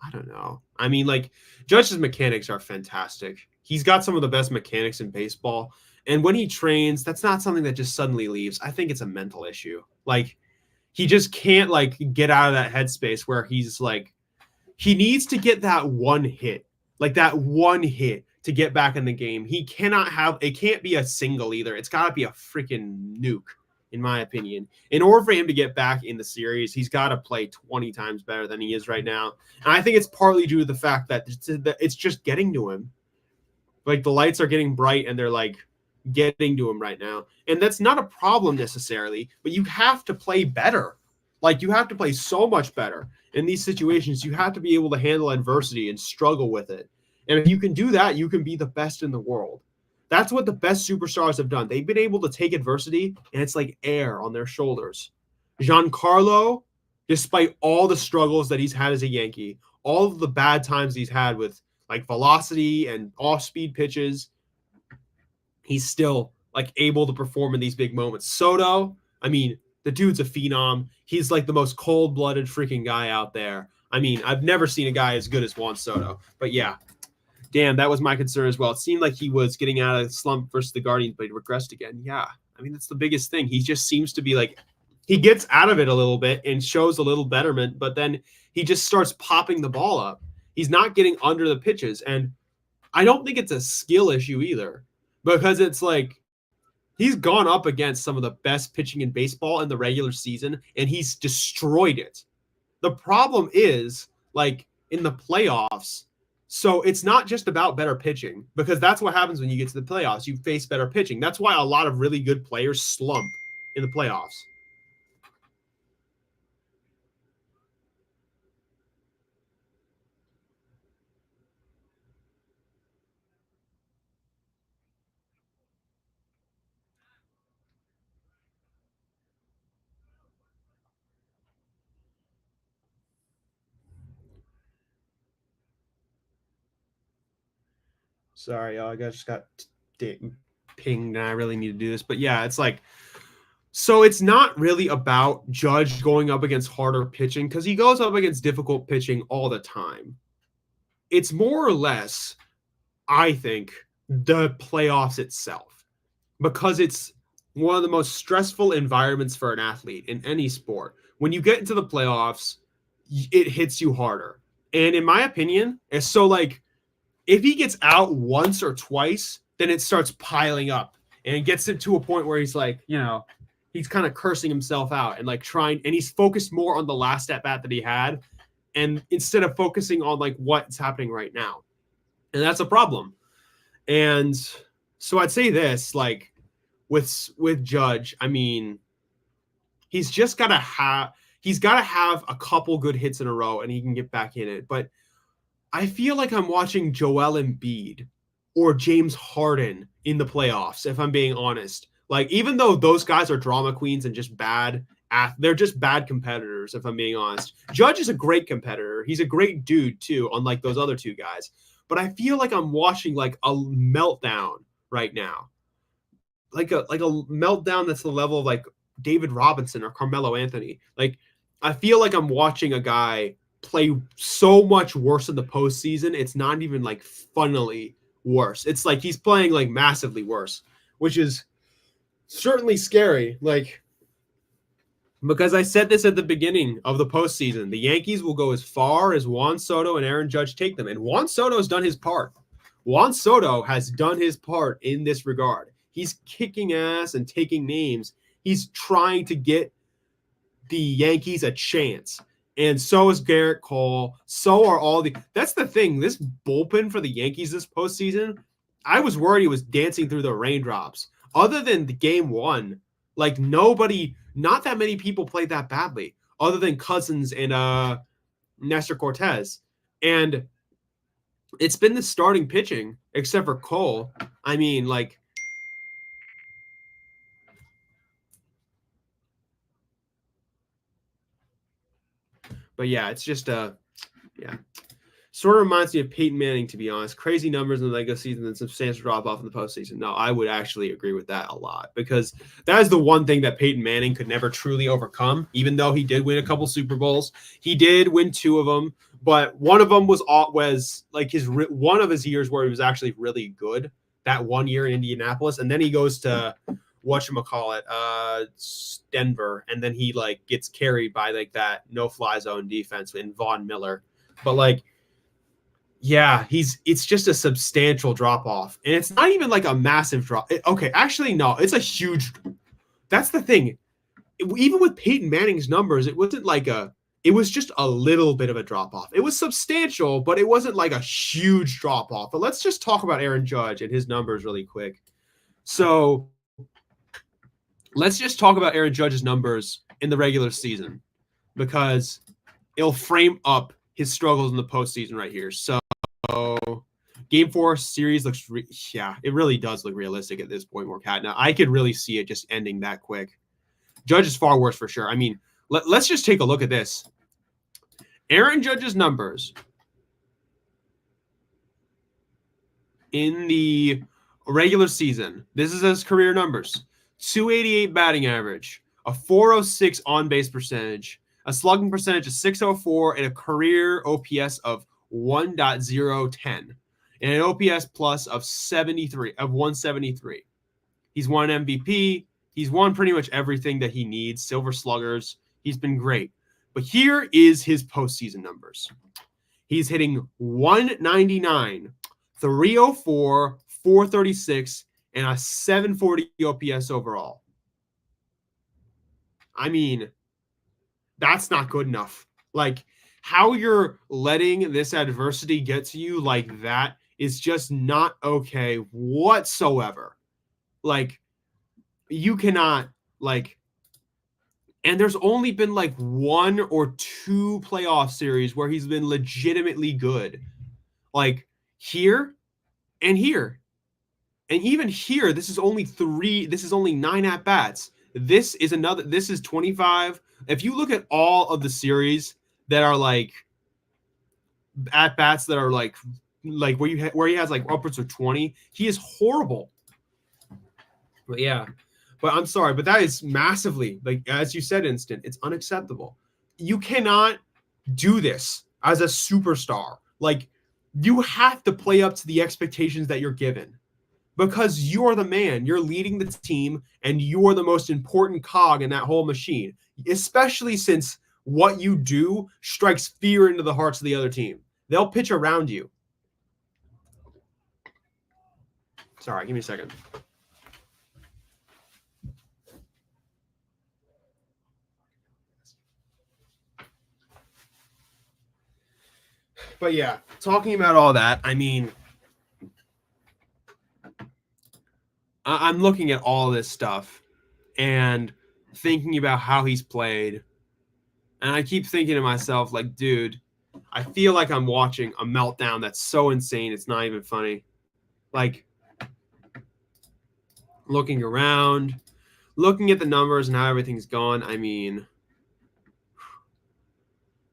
I don't know. I mean, like, Judge's mechanics are fantastic. He's got some of the best mechanics in baseball. And when he trains, that's not something that just suddenly leaves. I think it's a mental issue. Like, he just can't, like, get out of that headspace where he's, like, he needs to get that one hit. Like, that one hit to get back in the game. He cannot have – it can't be a single either. It's got to be a freaking nuke, in my opinion. In order for him to get back in the series, he's got to play 20 times better than he is right now. And I think it's partly due to the fact that it's just getting to him. Like, the lights are getting bright, and they're, like, getting to him right now. And that's not a problem necessarily, but you have to play better. Like, you have to play so much better in these situations. You have to be able to handle adversity and struggle with it. And if you can do that, you can be the best in the world. That's what the best superstars have done. They've been able to take adversity, and it's like air on their shoulders. Giancarlo, despite all the struggles that he's had as a Yankee, all of the bad times he's had with like velocity and off-speed pitches, he's still like able to perform in these big moments. Soto, I mean, the dude's a phenom. He's like the most cold-blooded freaking guy out there. I mean, I've never seen a guy as good as Juan Soto. But yeah, damn, that was my concern as well. It seemed like he was getting out of the slump versus the Guardians, but he regressed again. Yeah, I mean, that's the biggest thing. He just seems to be like, he gets out of it a little bit and shows a little betterment, but then he just starts popping the ball up. He's not getting under the pitches. And I don't think it's a skill issue either, because it's like he's gone up against some of the best pitching in baseball in the regular season, and he's destroyed it. The problem is, like, in the playoffs, so it's not just about better pitching, because that's what happens when you get to the playoffs. You face better pitching. That's why a lot of really good players slump in the playoffs. Sorry, y'all. I just got pinged, and I really need to do this. But yeah, it's like, so it's not really about Judge going up against harder pitching, because he goes up against difficult pitching all the time. It's more or less, I think, the playoffs itself, because it's one of the most stressful environments for an athlete in any sport. When you get into the playoffs, it hits you harder. And in my opinion, it's so like, if he gets out once or twice, then it starts piling up and gets him to a point where he's like, you know, he's kind of cursing himself out and like trying, and he's focused more on the last at bat that he had, and instead of focusing on like what's happening right now. And that's a problem. And so I'd say this, like with Judge, I mean, he's got to have a couple good hits in a row and he can get back in it. But I feel like I'm watching Joel Embiid or James Harden in the playoffs, if I'm being honest. Like, even though those guys are drama queens and just bad, they're just bad competitors, if I'm being honest. Judge is a great competitor. He's a great dude, too, unlike those other two guys. But I feel like I'm watching, like, a meltdown right now. Like a meltdown that's the level of, like, David Robinson or Carmelo Anthony. Like, I feel like I'm watching a guy play so much worse in the postseason. It's not even, like, funnily worse. It's like he's playing, like, massively worse, which is certainly scary. Like, because I said this at the beginning of the postseason, the Yankees will go as far as Juan Soto and Aaron Judge take them. And Juan Soto has done his part. Juan Soto has done his part in this regard. He's kicking ass and taking names. He's trying to get the Yankees a chance. And so is Garrett Cole. So are all the – that's the thing. This bullpen for the Yankees this postseason, I was worried he was dancing through the raindrops. Other than the game one, like nobody – not that many people played that badly other than Cousins and Nestor Cortez. And it's been the starting pitching, except for Cole. I mean, like – but yeah, it's just sort of reminds me of Peyton Manning, to be honest. Crazy numbers in the regular season and substantial drop off in the postseason. No, I would actually agree with that a lot because that is the one thing that Peyton Manning could never truly overcome. Even though he did win a couple Super Bowls, he did win 2 of them, but one of them was like one of his years where he was actually really good. That 1 year in Indianapolis, and then he goes to whatchamacallit, Denver, and then he like gets carried by like that no-fly zone defense in Von Miller. But like, yeah, it's just a substantial drop off, and it's not even like a massive drop. Okay, actually, no, it's a huge. That's the thing. Even with Peyton Manning's numbers, it wasn't like it was just a little bit of a drop off. It was substantial, but it wasn't like a huge drop off. But let's just talk about Aaron Judge and his numbers really quick. So let's just talk about Aaron Judge's numbers in the regular season because it'll frame up his struggles in the postseason right here. So Game 4 series looks, it really does look realistic at this point, more cat. Now, I could really see it just ending that quick. Judge is far worse for sure. I mean, let's just take a look at this. Aaron Judge's numbers in the regular season. This is his career numbers. 288 batting average, a 406 on-base percentage, a slugging percentage of 604, and a career OPS of 1.010, and an OPS plus of 173. He's won MVP. He's won pretty much everything that he needs. Silver Sluggers. He's been great. But here is his postseason numbers. He's hitting 199, 304, 436, and a 740 OPS overall. I mean, that's not good enough. Like, how you're letting this adversity get to you like that is just not okay whatsoever. Like, you cannot, like, and there's only been like 1 or 2 playoff series where he's been legitimately good. Like, here and here. And even here, this is only 9 at-bats. This is 25. If you look at all of the series that are like at-bats that are like where he has like upwards of 20, he is horrible. But yeah, but I'm sorry, but that is massively, like, as you said, Instant, it's unacceptable. You cannot do this as a superstar. Like, you have to play up to the expectations that you're given. Because you're the man, you're leading the team, and you're the most important cog in that whole machine, especially since what you do strikes fear into the hearts of the other team. They'll pitch around you. Sorry, give me a second. But yeah, talking about all that, I mean, I'm looking at all this stuff and thinking about how he's played. And I keep thinking to myself, like, dude, I feel like I'm watching a meltdown that's so insane, it's not even funny. Like, looking around, looking at the numbers and how everything's gone, I mean,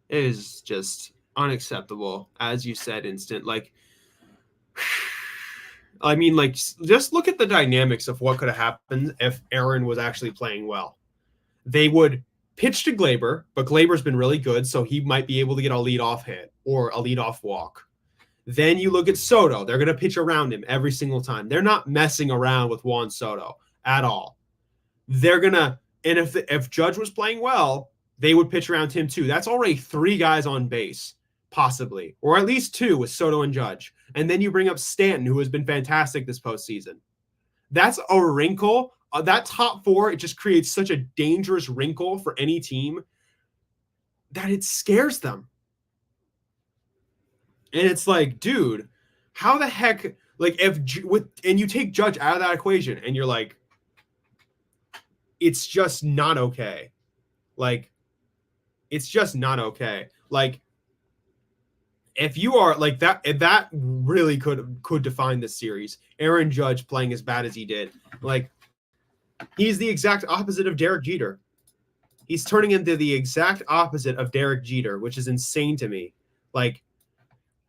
it is just unacceptable, as you said, Instant. Like, I mean, like, just look at the dynamics of what could have happened if Aaron was actually playing well. They would pitch to Glaber, but Glaber's been really good, so he might be able to get a leadoff hit or a leadoff walk. Then you look at Soto. They're going to pitch around him every single time. They're not messing around with Juan Soto at all. They're going to, and if Judge was playing well, they would pitch around him too. That's already 3 guys on base, possibly, or at least 2 with Soto and Judge. And then you bring up Stanton, who has been fantastic this postseason. That's a wrinkle. That top 4, it just creates such a dangerous wrinkle for any team that it scares them. And it's like, dude, how the heck, like, and you take Judge out of that equation and you're like, it's just not okay. Like, it's just not okay. Like, if you are like that, that really could define this series. Aaron Judge playing as bad as he did. Like, he's the exact opposite of Derek Jeter. He's turning into the exact opposite of Derek Jeter, which is insane to me. Like,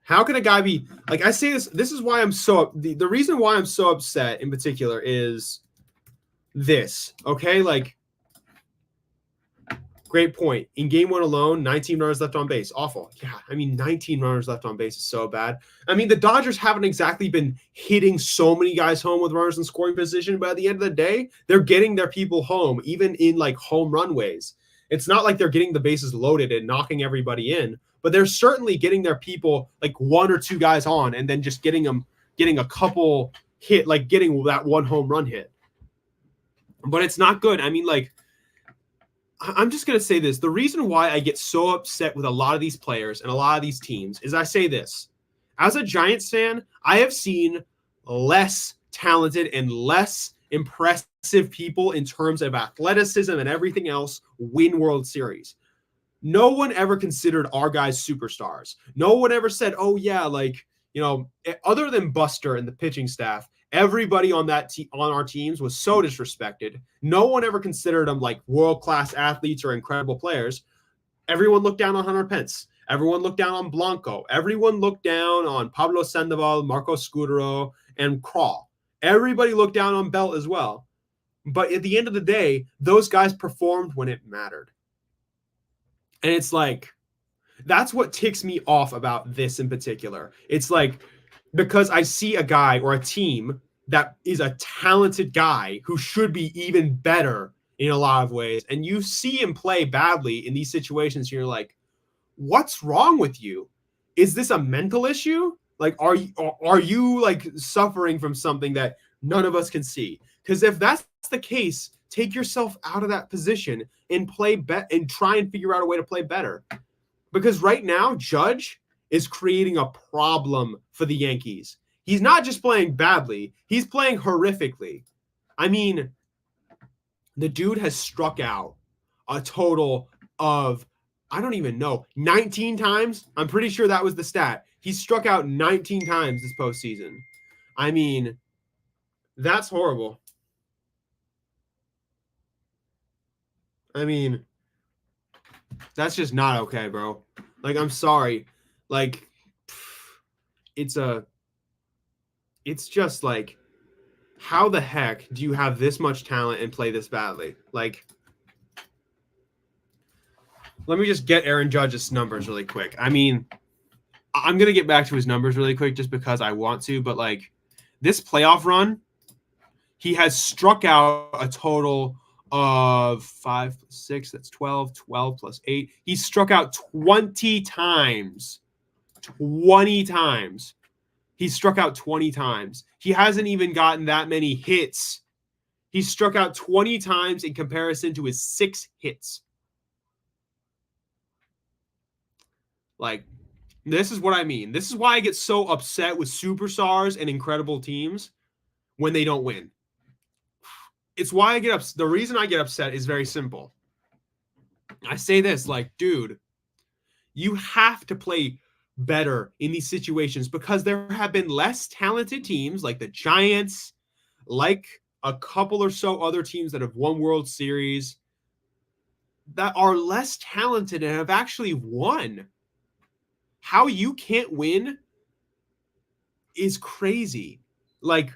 how can a guy be like, I say this is why I'm so, the reason why I'm so upset in particular is this, okay? Like, great point. In game 1 alone, 19 runners left on base. Awful. Yeah, I mean, 19 runners left on base is so bad. I mean, the Dodgers haven't exactly been hitting so many guys home with runners in scoring position, but at the end of the day, they're getting their people home, even in like home run ways. It's not like they're getting the bases loaded and knocking everybody in, but they're certainly getting their people like 1 or 2 guys on and then just getting a couple hit, like getting that 1 home run hit. But it's not good. I mean, like, I'm just going to say this. The reason why I get so upset with a lot of these players and a lot of these teams is I say this. As a Giants fan, I have seen less talented and less impressive people in terms of athleticism and everything else win World Series. No one ever considered our guys superstars. No one ever said, oh, yeah, like, you know, other than Buster and the pitching staff, everybody on that on our teams was so disrespected. No one ever considered them like world-class athletes or incredible players. Everyone looked down on Hunter Pence. Everyone looked down on Blanco. Everyone looked down on Pablo Sandoval, Marco Scudero, and Crawl. Everybody looked down on Belt as well. But at the end of the day, those guys performed when it mattered. And it's like, that's what ticks me off about this in particular. It's like, because I see a guy or a team that is a talented guy who should be even better in a lot of ways, and you see him play badly in these situations, you're like, what's wrong with you? Is this a mental issue? Like, are you like suffering from something that none of us can see? Because if that's the case, take yourself out of that position and and try and figure out a way to play better. Because right now, Judge is creating a problem for the Yankees. He's not just playing badly, he's playing horrifically. I mean, the dude has struck out a total of, I don't even know, 19 times. I'm pretty sure that was the stat. He struck out 19 times this postseason. I mean, that's horrible. I mean, that's just not okay, bro. Like, I'm sorry. Like, it's just like, how the heck do you have this much talent and play this badly? Like, let me just get Aaron Judge's numbers really quick. I mean, I'm going to get back to his numbers really quick just because I want to, but like, this playoff run, he has struck out a total of 5 plus 6, that's 12, 12 plus 8. He's struck out 20 times. 20 times. He's struck out 20 times. He hasn't even gotten that many hits. He's struck out 20 times in comparison to his 6 hits. Like, this is what I mean. This is why I get so upset with superstars and incredible teams when they don't win. It's why I get upset. The reason I get upset is very simple. I say this, like, dude, you have to play better in these situations because there have been less talented teams like the Giants, like a couple or so other teams that have won World Series that are less talented and have actually won. How you can't win is crazy. Like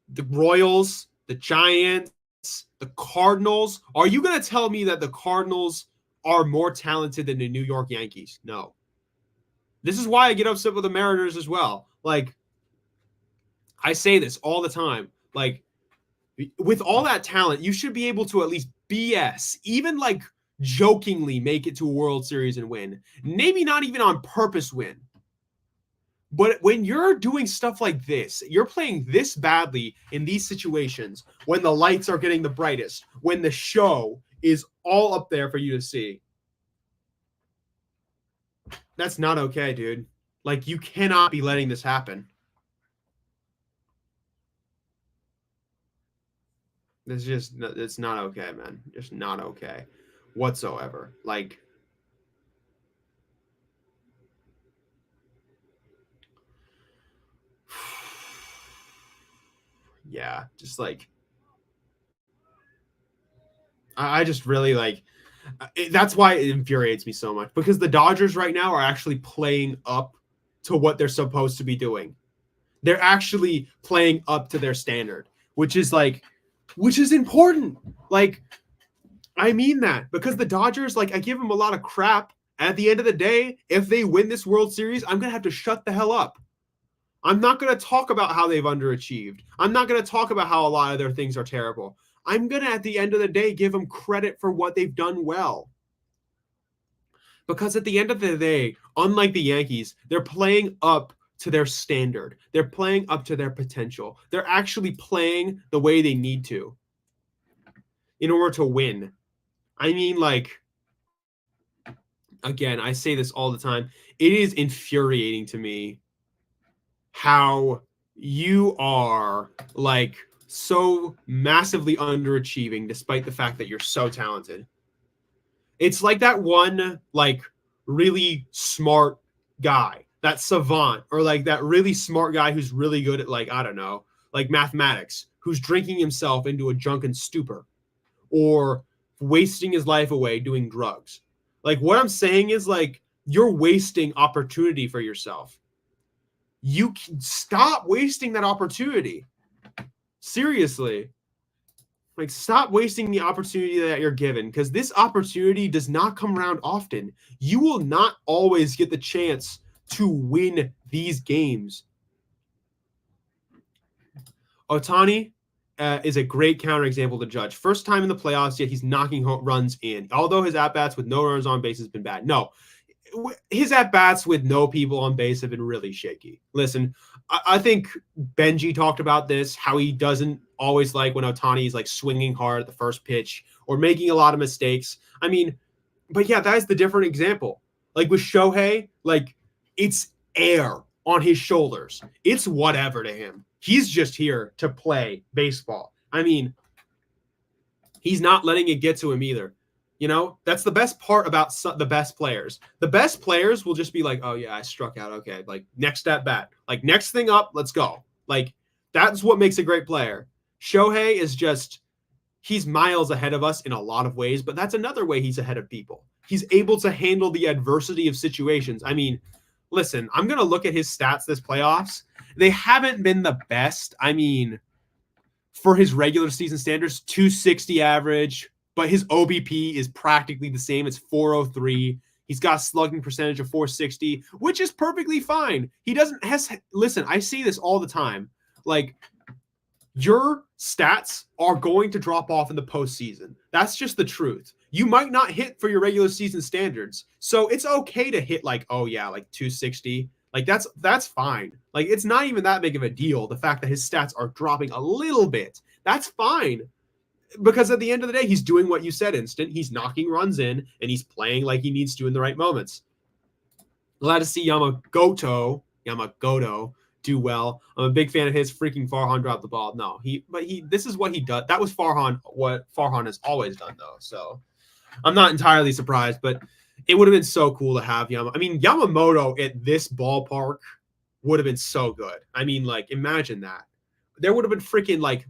the Royals, the Giants, the Cardinals. Are you going to tell me that the Cardinals are more talented than the New York Yankees? No. This is why I get upset with the Mariners as well. Like, I say this all the time. Like, with all that talent, you should be able to at least BS, even like jokingly make it to a World Series and win. Maybe not even on purpose win. But when you're doing stuff like this, you're playing this badly in these situations when the lights are getting the brightest, when the show is all up there for you to see. That's not okay, dude. Like, you cannot be letting this happen. It's just, it's not okay, man. Just not okay whatsoever. Like, yeah, just like, I just really like, that's why it infuriates me so much because the Dodgers right now are actually playing up to what they're supposed to be doing. They're actually playing up to their standard, which is important. Like, I mean that because the Dodgers, like, I give them a lot of crap. At the end of the day, if they win this World Series, I'm going to have to shut the hell up. I'm not going to talk about how they've underachieved. I'm not going to talk about how a lot of their things are terrible. I'm going to, at the end of the day, give them credit for what they've done well. Because at the end of the day, unlike the Yankees, they're playing up to their standard. They're playing up to their potential. They're actually playing the way they need to in order to win. I mean, like, again, I say this all the time. It is infuriating to me how you are, like, so massively underachieving despite the fact that you're so talented. It's like that one, like, really smart guy, that savant, or like that really smart guy who's really good at, like, I don't know, like mathematics, who's drinking himself into a drunken stupor or wasting his life away doing drugs. Like, what I'm saying is, like, you're wasting opportunity for yourself. You can stop wasting that opportunity. Seriously. Like, stop wasting the opportunity that you're given because this opportunity does not come around often. You will not always get the chance to win these games. Ohtani is a great counterexample to Judge. First time in the playoffs, yet he's knocking runs in. Although his at-bats with no runners on base has been bad. No, his at-bats with no people on base have been really shaky. Listen, I think Benji talked about this, how he doesn't always like when Ohtani is like swinging hard at the first pitch or making a lot of mistakes. I mean, but yeah, that is the different example. Like with Shohei, like, it's air on his shoulders. It's whatever to him. He's just here to play baseball. I mean, he's not letting it get to him either. You know, that's the best part about the best players. The best players will just be like, oh, yeah, I struck out. Okay, like, next at bat. Like, next thing up, let's go. Like, that's what makes a great player. Shohei is just, he's miles ahead of us in a lot of ways, but that's another way he's ahead of people. He's able to handle the adversity of situations. I mean, listen, I'm going to look at his stats this playoffs. They haven't been the best. I mean, for his regular season standards, 260 average, but his OBP is practically the same. It's 403. He's got a slugging percentage of 460, which is perfectly fine. He doesn't listen, I see this all the time. Like, your stats are going to drop off in the postseason. That's just the truth. You might not hit for your regular season standards. So it's okay to hit like, oh yeah, like 260. Like, that's fine. Like, it's not even that big of a deal. The fact that his stats are dropping a little bit, that's fine. Because at the end of the day, he's doing what you said, Instant. He's knocking runs in, and he's playing like he needs to in the right moments. Glad to see Yamamoto do well. I'm a big fan of his. Freaking Farhan dropped the ball. No, this is what he does. That was what Farhan has always done, though. So I'm not entirely surprised. But it would have been so cool to have Yamamoto at this ballpark would have been so good. I mean, like, imagine that. There would have been freaking like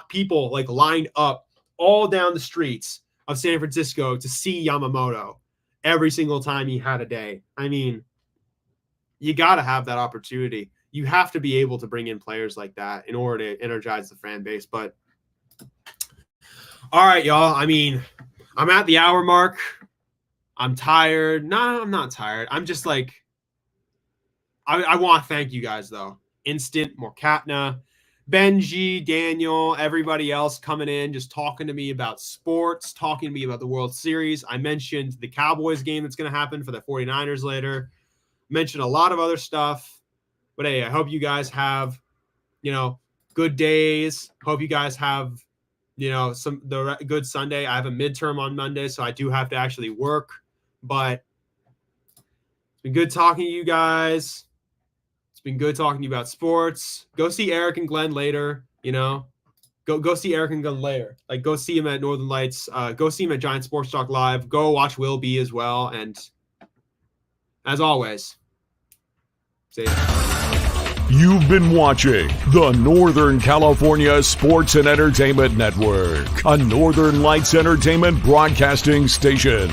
people like lined up all down the streets of San Francisco to see Yamamoto every single time he had a day. I mean, you got to have that opportunity. You have to be able to bring in players like that in order to energize the fan base. But all right, y'all. I mean, I'm at the hour mark. I'm tired. No, I'm not tired. I'm just like, I want to thank you guys, though. Instant, Morkatna, Benji, Daniel, everybody else coming in, just talking to me about sports, talking to me about the World Series. I mentioned the Cowboys game that's going to happen for the 49ers later. Mentioned a lot of other stuff. But hey, I hope you guys have, good days. Hope you guys have, the good Sunday. I have a midterm on Monday, so I do have to actually work. But it's been good talking to you guys. It's been good talking to you about sports. Go see Eric and Glenn later, Go see Eric and Glenn later. Like, go see him at Northern Lights. Go see him at Giant Sports Talk Live. Go watch Will B as well. And as always, see ya. You've been watching the Northern California Sports and Entertainment Network, a Northern Lights Entertainment broadcasting station.